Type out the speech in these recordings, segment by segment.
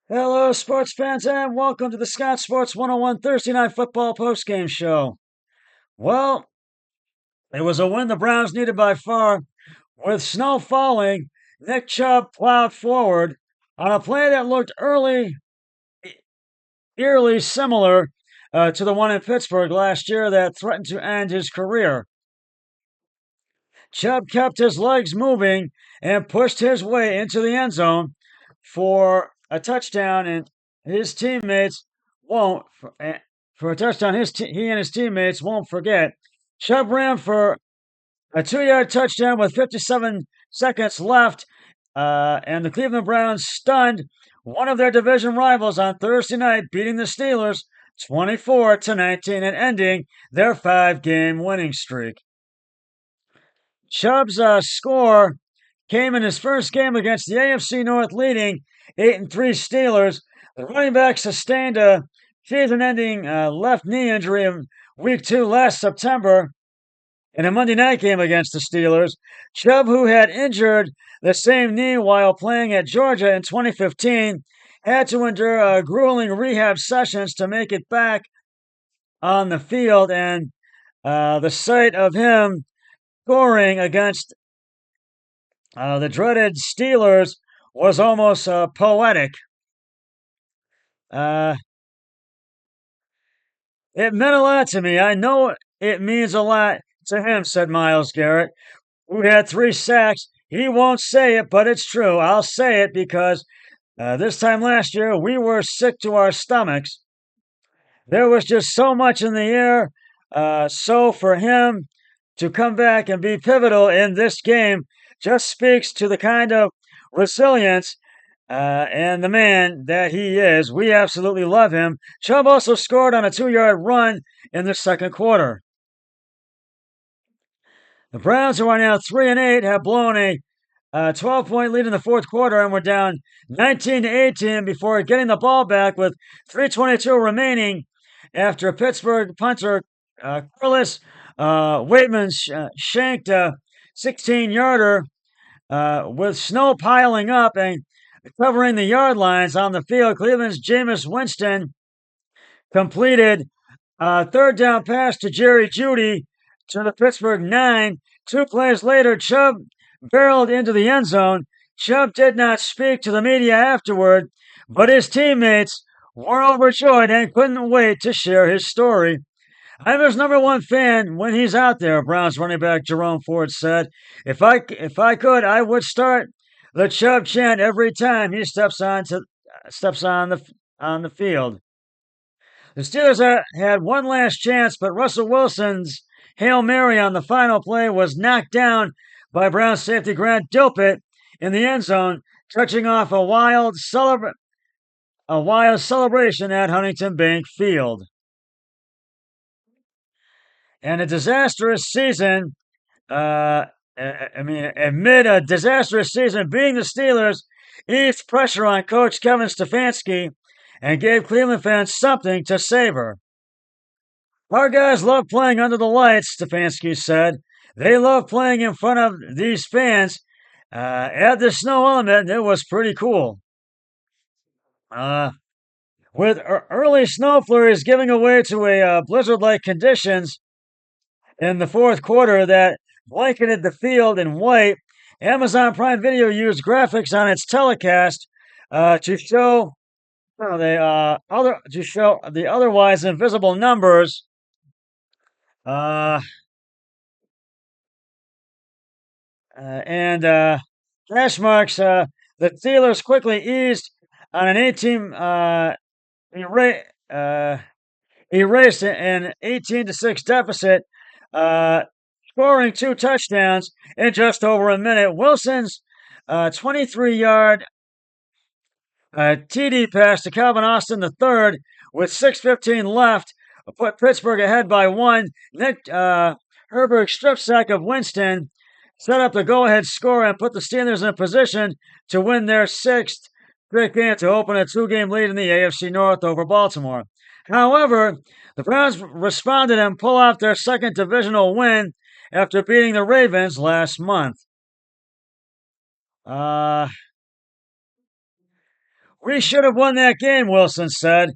Hello, sports fans, and welcome to the Scott Sports 101 Thursday Night Football postgame show. Well, it was a win the Browns needed by far. With snow falling, Nick Chubb plowed forward on a play that looked eerily similar to the one in Pittsburgh last year that threatened to end his career. Chubb kept his legs moving and pushed his way into the end zone for a touchdown, and his teammates won't for a touchdown. He and his teammates won't forget. Chubb ran for a 2-yard touchdown with 57 seconds left, and the Cleveland Browns stunned one of their division rivals on Thursday night, beating the Steelers 24-19 and ending their 5-game winning streak. Chubb's score came in his first game against the AFC North leading 8-3 Steelers. The running back sustained a season-ending left knee injury in Week 2 last September in a Monday night game against the Steelers. Chubb, who had injured the same knee while playing at Georgia in 2015, had to endure grueling rehab sessions to make it back on the field, and the sight of him scoring against the dreaded Steelers was almost poetic. It meant a lot to me. I know it means a lot to him, said Myles Garrett, who had 3 sacks. He won't say it, but it's true. I'll say it because this time last year, we were sick to our stomachs. There was just so much in the air. So for him to come back and be pivotal in this game just speaks to the kind of resilience and the man that he is. We absolutely love him. Chubb also scored on a 2-yard run in the second quarter. The Browns, who are now 3-8, have blown a 12-point lead in the fourth quarter and were down 19-18 before getting the ball back with 3:22 remaining after Pittsburgh punter Corliss Waitman shanked a 16-yarder with snow piling up and covering the yard lines on the field. Cleveland's Jameis Winston completed a third down pass to Jerry Jeudy to the Pittsburgh 9. 2 plays later, Chubb barreled into the end zone. Chubb did not speak to the media afterward, but his teammates were overjoyed and couldn't wait to share his story. I'm his number one fan when he's out there, Browns running back Jerome Ford said. If I could, I would start the Chubb chant every time he steps on the field. The Steelers had one last chance, but Russell Wilson's Hail Mary on the final play was knocked down by Browns safety Grant Dilpit in the end zone, touching off a wild celebration at Huntington Bank Field. And a disastrous season, amid a disastrous season, beating the Steelers eased pressure on coach Kevin Stefanski and gave Cleveland fans something to savor. Our guys love playing under the lights, Stefanski said. They love playing in front of these fans. Add the snow element, it was pretty cool. With early snow flurries giving way to a blizzard-like conditions in the fourth quarter that blanketed the field in white, Amazon Prime Video used graphics on its telecast to show the otherwise invisible numbers. And hash marks. The Steelers quickly eased on an 18 erased an 18-6 deficit, scoring 2 touchdowns in just over a minute. Wilson's 23-yard TD pass to Calvin Austin III with 6:15 left put Pittsburgh ahead by 1. Nick Herberg's strip sack of Winston set up the go-ahead score and put the Steelers in position to win their 6th straight game to open a 2-game lead in the AFC North over Baltimore. However, the Browns responded and pulled off their second divisional win after beating the Ravens last month. "We should have won that game," Wilson said.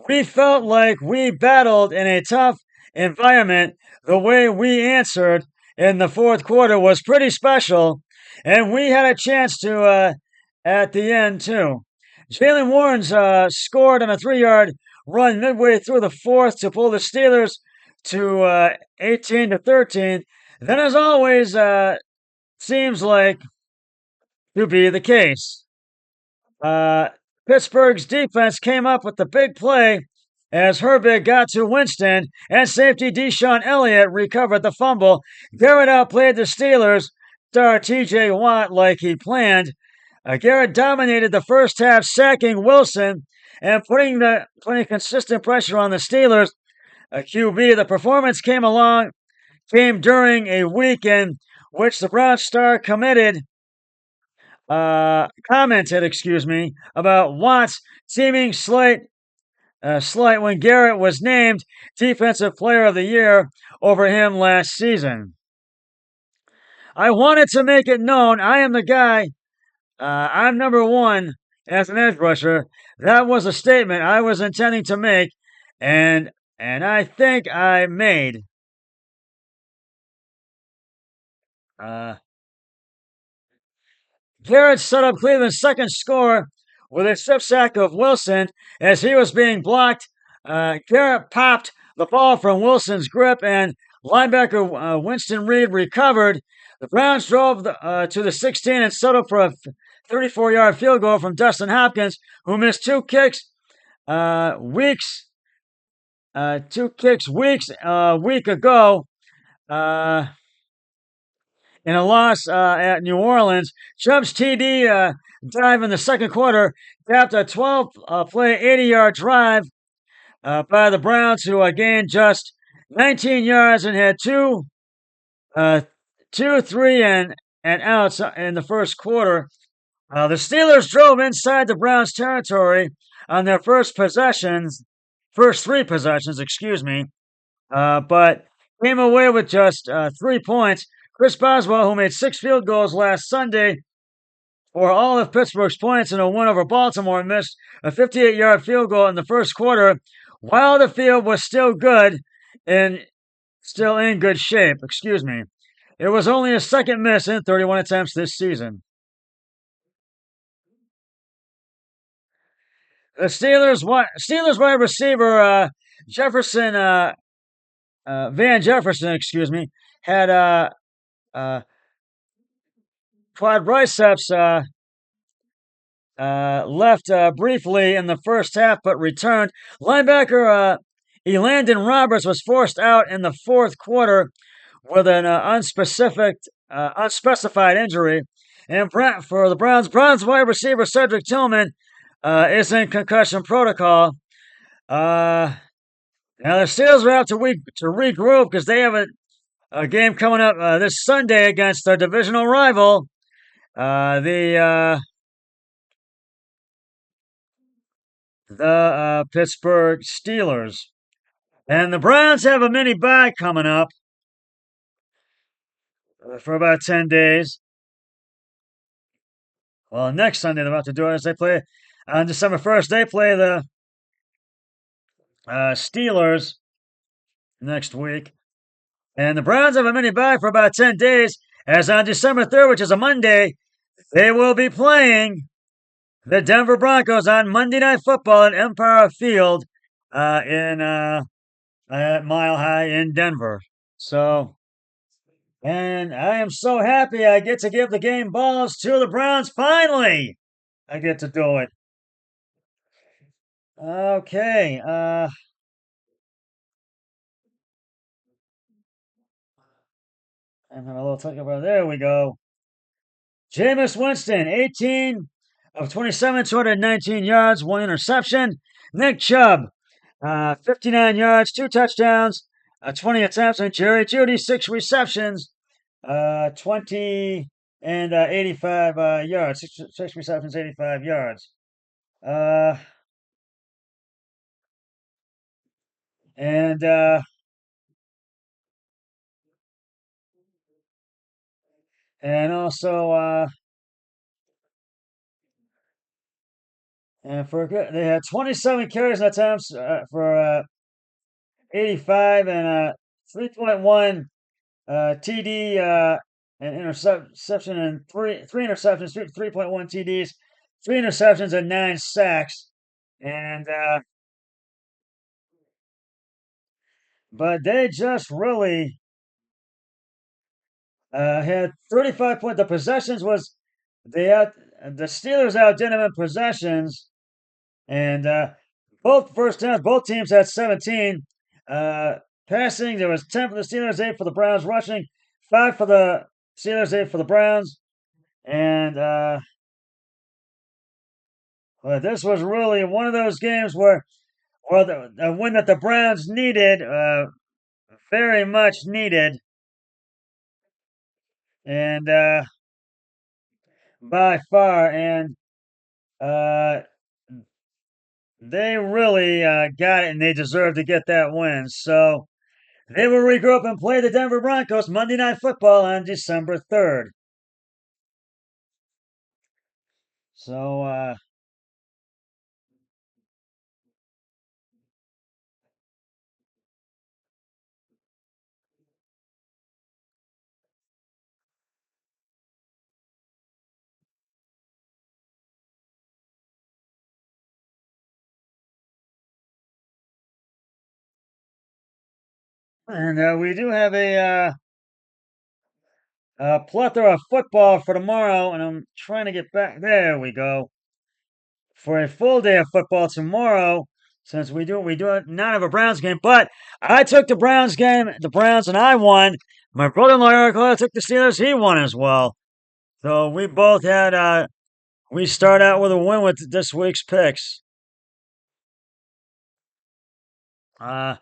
"We felt like we battled in a tough environment. The way we answered in the fourth quarter was pretty special, and we had a chance to at the end, too." Jalen Warrens scored on a 3-yard run midway through the fourth to pull the Steelers to 18-13. Then, as always, seems like to be the case. Uh, Pittsburgh's defense came up with the big play as Herbig got to Winston, and safety Deshaun Elliott recovered the fumble. Garrett outplayed the Steelers star TJ Watt like he planned. Garrett dominated the first half, sacking Wilson and putting consistent pressure on the Steelers. QB, the performance came during a week in which the Browns star commented, about Watt's seeming slight when Garrett was named Defensive Player of the Year over him last season. "I wanted to make it known I am the guy. I'm number one as an edge rusher. That was a statement I was intending to make, and I think I made." Uh, Garrett set up Cleveland's second score with a strip sack of Wilson as he was being blocked. Garrett popped the ball from Wilson's grip, and linebacker Winston Reed recovered. The Browns drove to the 16 and settled for a 34-yard field goal from Dustin Hopkins, who missed two kicks weeks week ago. In a loss at New Orleans. Chubb's TD dive in the second quarter capped a 12-play, 80-yard drive by the Browns, who gained just 19 yards and had two, 3 and outs in the first quarter. The Steelers drove inside the Browns' territory on their first three possessions, but came away with just 3 points. Chris Boswell, who made 6 field goals last Sunday for all of Pittsburgh's points in a win over Baltimore, missed a 58-yard field goal in the first quarter, while the field was still in good shape. It was only his second miss in 31 attempts this season. The Steelers wide receiver Van Jefferson, had quadriceps left briefly in the first half, but returned. Linebacker Elandon Roberts was forced out in the fourth quarter with an unspecified injury. And for the Browns wide receiver Cedric Tillman is in concussion protocol. Now the Steelers will have to regroup because they have a game coming up this Sunday against their divisional rival, the Pittsburgh Steelers. And the Browns have a mini bye coming up for about 10 days. Well, next Sunday they're about to do it as they play on December 1st. They play the Steelers next week. And the Browns have a mini bye for about 10 days as on December 3rd, which is a Monday, they will be playing the Denver Broncos on Monday Night Football at Empire Field at Mile High in Denver. So, and I am so happy I get to give the game balls to the Browns. Finally, I get to do it. Okay. I'm having a little technical. There we go. Jameis Winston, 18 of 27, 219 yards, 1 interception. Nick Chubb, 59 yards, 2 touchdowns, 20 attempts. And Jerry Jeudy, 6 receptions, 20 and 85 yards. 6 receptions, 85 yards. And also And they had 27 carries and attempts for 85 and 3.1 TD and interception and three interceptions, 3.1 TDs, 3 interceptions and 9 sacks. And but they just really had 35 points. The possessions was they had the Steelers outdid them in possessions, and both first times both teams had 17. Uh, Passing, there was 10 for the Steelers, 8 for the Browns. Rushing, 5 for the Steelers, 8 for the Browns. And well, this was really one of those games where, well, the win that the Browns needed, very much needed, and by far, and uh, they really got it, and they deserve to get that win. So they will regroup and play the Denver Broncos Monday Night Football on December 3rd. So and we do have a plethora of football for tomorrow, and I'm trying to get back. There we go. For a full day of football tomorrow, since we do not have a Browns game. But I took the Browns game, the Browns, and I won. My brother-in-law Eric took the Steelers, he won as well. So we both had we start out with a win with this week's picks. Uh,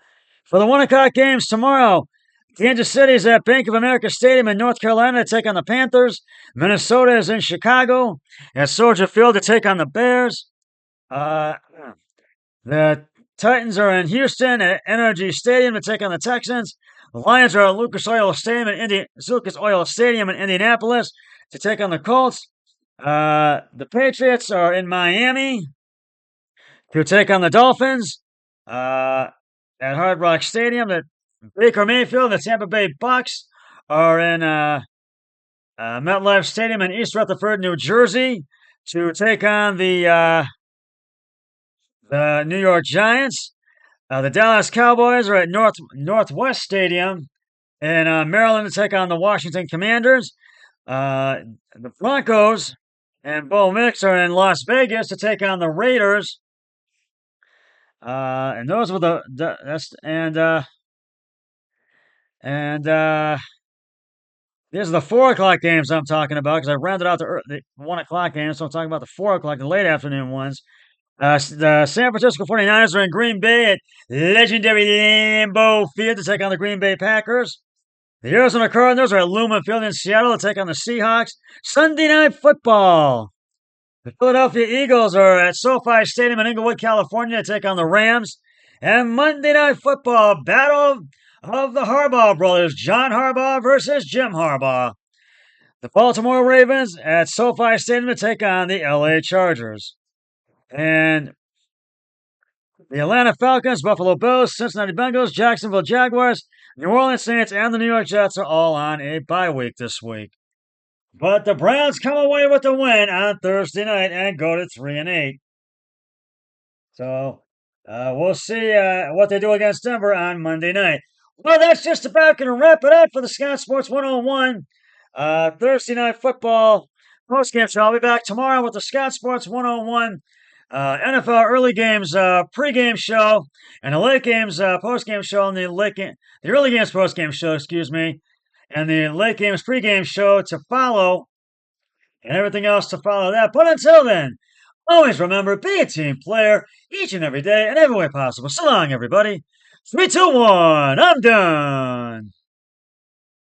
for the 1 o'clock games tomorrow, Kansas City is at Bank of America Stadium in North Carolina to take on the Panthers. Minnesota is in Chicago at Soldier Field to take on the Bears. Uh, the Titans are in Houston at NRG Stadium to take on the Texans. The Lions are at Lucas Oil Stadium in Indianapolis to take on the Colts. The Patriots are in Miami to take on the Dolphins. At Hard Rock Stadium, the Baker Mayfield, the Tampa Bay Bucks are in MetLife Stadium in East Rutherford, New Jersey, to take on the New York Giants. The Dallas Cowboys are at Northwest Stadium in Maryland to take on the Washington Commanders. The Broncos and Bo Nix are in Las Vegas to take on the Raiders. And those were these are the 4 o'clock games I'm talking about because I rounded out the 1 o'clock games, so I'm talking about the 4 o'clock, the late afternoon ones. The San Francisco 49ers are in Green Bay at legendary Lambeau Field to take on the Green Bay Packers. The Arizona Cardinals are at Lumen Field in Seattle to take on the Seahawks. Sunday Night Football. The Philadelphia Eagles are at SoFi Stadium in Inglewood, California to take on the Rams. And Monday Night Football, Battle of the Harbaugh brothers, John Harbaugh versus Jim Harbaugh. The Baltimore Ravens at SoFi Stadium to take on the LA Chargers. And the Atlanta Falcons, Buffalo Bills, Cincinnati Bengals, Jacksonville Jaguars, New Orleans Saints, and the New York Jets are all on a bye week this week. But the Browns come away with the win on Thursday night and go to 3-8. So we'll see what they do against Denver on Monday night. Well, that's just about going to wrap it up for the Scott Sports 101 Thursday night football postgame show. I'll be back tomorrow with the Scott Sports 101 NFL early games pregame show and the late games postgame show and the early games postgame show, excuse me, and the late games pregame show to follow and everything else to follow that. But until then, always remember, be a team player each and every day and every way possible. So long, everybody. 3, 2, 1. I'm done.